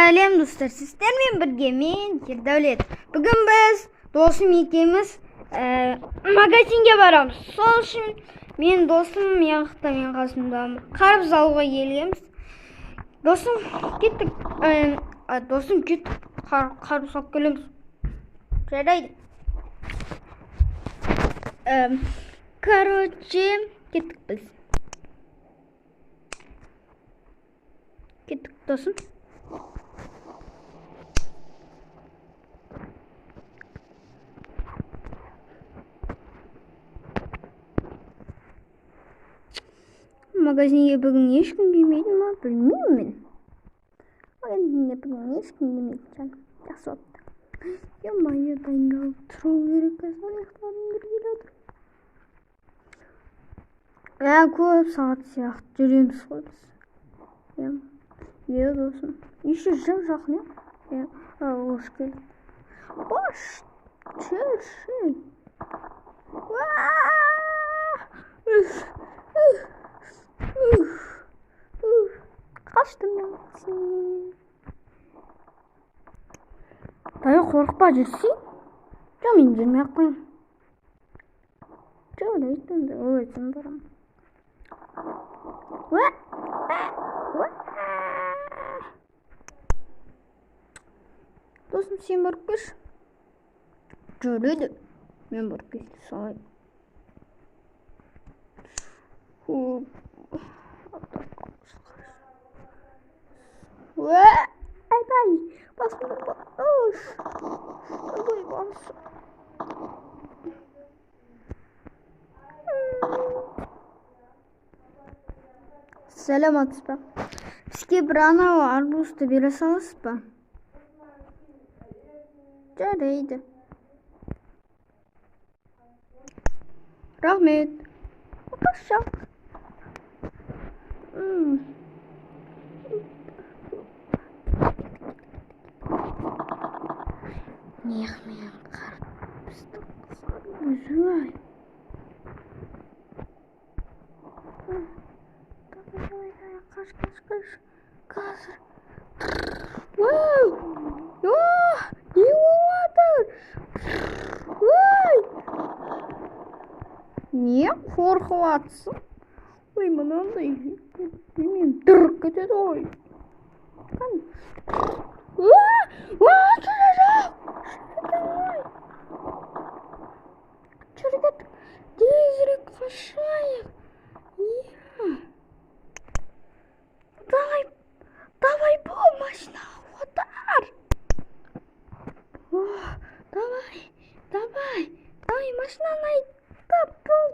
Сәлем достар, сіздермен бірге мен Ердәулет. Бүгін біз досым екеуміз магазинге барамыз. Сол үшін мен досым мияқта мен қасымда қарбыз алуға келеміз. Досым кеттік, қарбыз алып келеміз. Жарайды. Короче, кеттік біз. Кеттік досым. Магазинге бүгін ешкім келмейді ма? Білмеймін мен. Магазинге бүгін ешкім келмейді. Жақсы болыпты. Е-мое, дайындалып тұру керек. Аяқтарым келіп жатыр. Көп сағат сияқты жүреміз ғой біз. Досым. Еще жақын, Ош келді. Ош! Чешей! Қаштым мен. Таяқ қорықпа жүрсей? Мен жүрмей-ақ қоямын. Жарайды енді, өзім барамын. Досым, сен барып келші. Жүреді. Мен барып келші салайын. Ай-бай, басымды бар. Ой, басы. Сәлематсыз ба? Бізге бір анау арбузды бере саласыз ба? Жарайды. Рахмет. Қашақ. Нехмен қарбызды өзі-ай. Давай, қаш. Қазір. Не болатыр? Не қорқып атсың? Ой, мынандай мен дүріп кетеді ғой. Жүргет, тезірек қашайық. Давай, бұл машина отар. Давай, машинаны айттап бұл.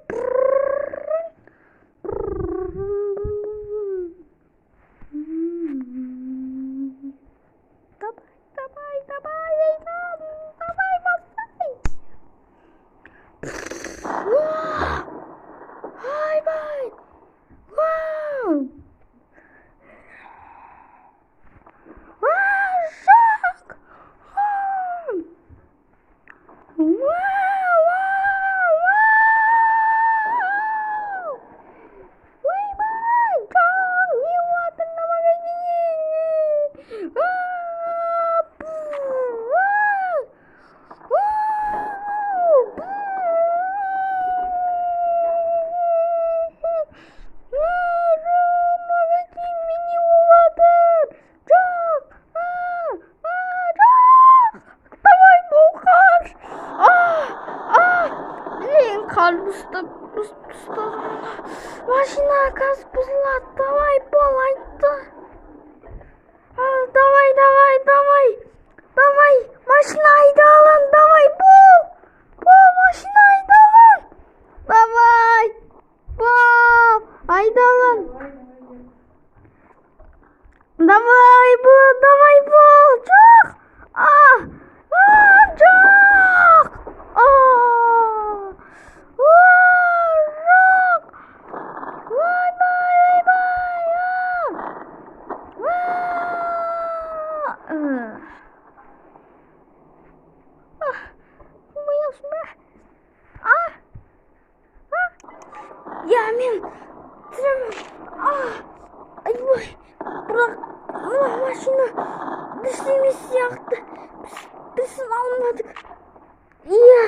Қарбызды машина қаз бұзылады. Давай, бол айтты. Давай, машина айдалын. Давай, бол, машина айдалын. Давай, бол, айдалын. Давай, бол, жоқ. Жоқ. Мен Ай, бірақ машина Біз емес сияқты. Біз алмадық. Иә.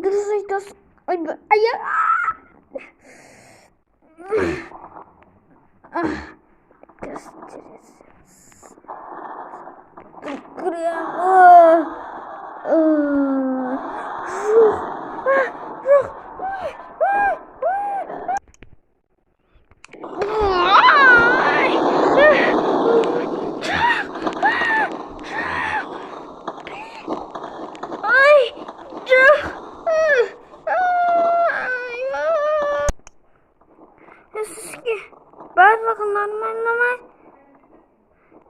Дұрыс айтасың. Барлығы нормально ма?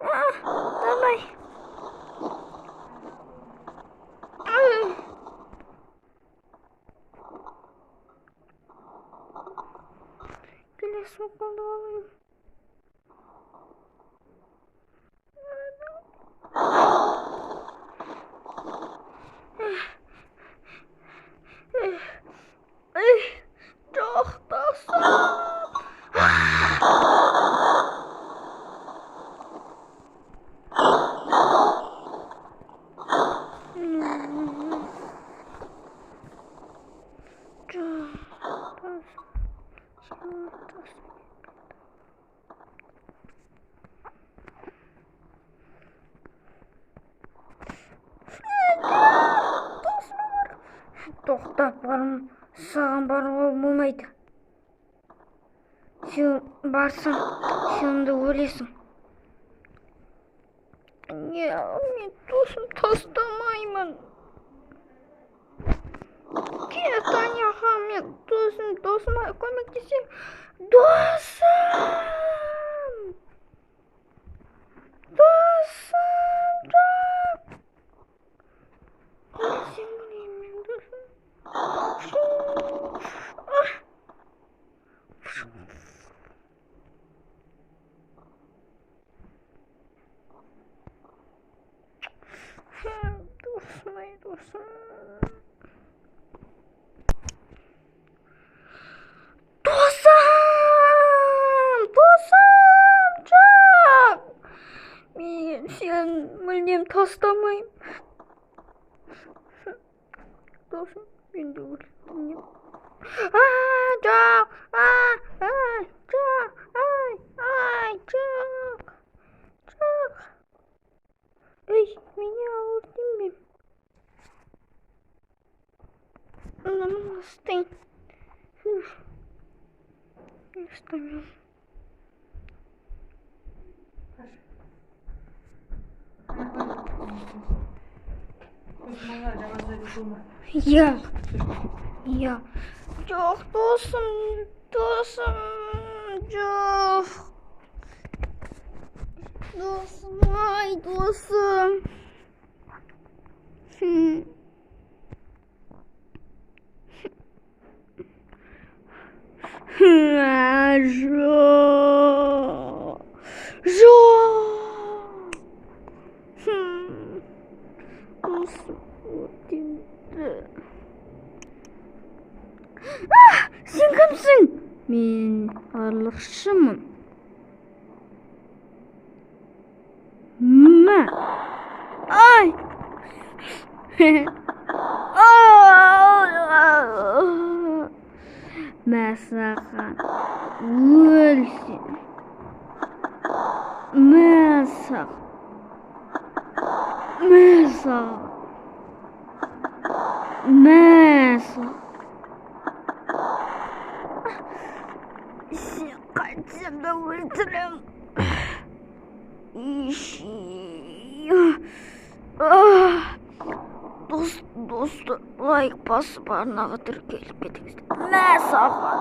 Давай. Келесі уколды алайын. Тоқтап барым, саған баруға болмайды. Сен барсаң, сен де өлесің. Мен досым тастамаймын. Кет, Аняға, мен досыма көмектесем. Досым! Жоқ! Сен білейін, мен досым. Досым, жоқ! Мен сен мүлдем тастамайым. Досым, мен де өлтірмеймін. Жоқ! Жоқ! Эй, меня өлтірме. Намастың. Істемем. Я. Жоқ, досым, жоқ. Досым, ай, досым. Сен кімсің? Мен арлықшымын. Ай! Мәсақан өлсін. Мәсақан сен қайтсем да өлтірем. Досты лайк басып арнаға тіркеліп кетіңіздер. Мәсақан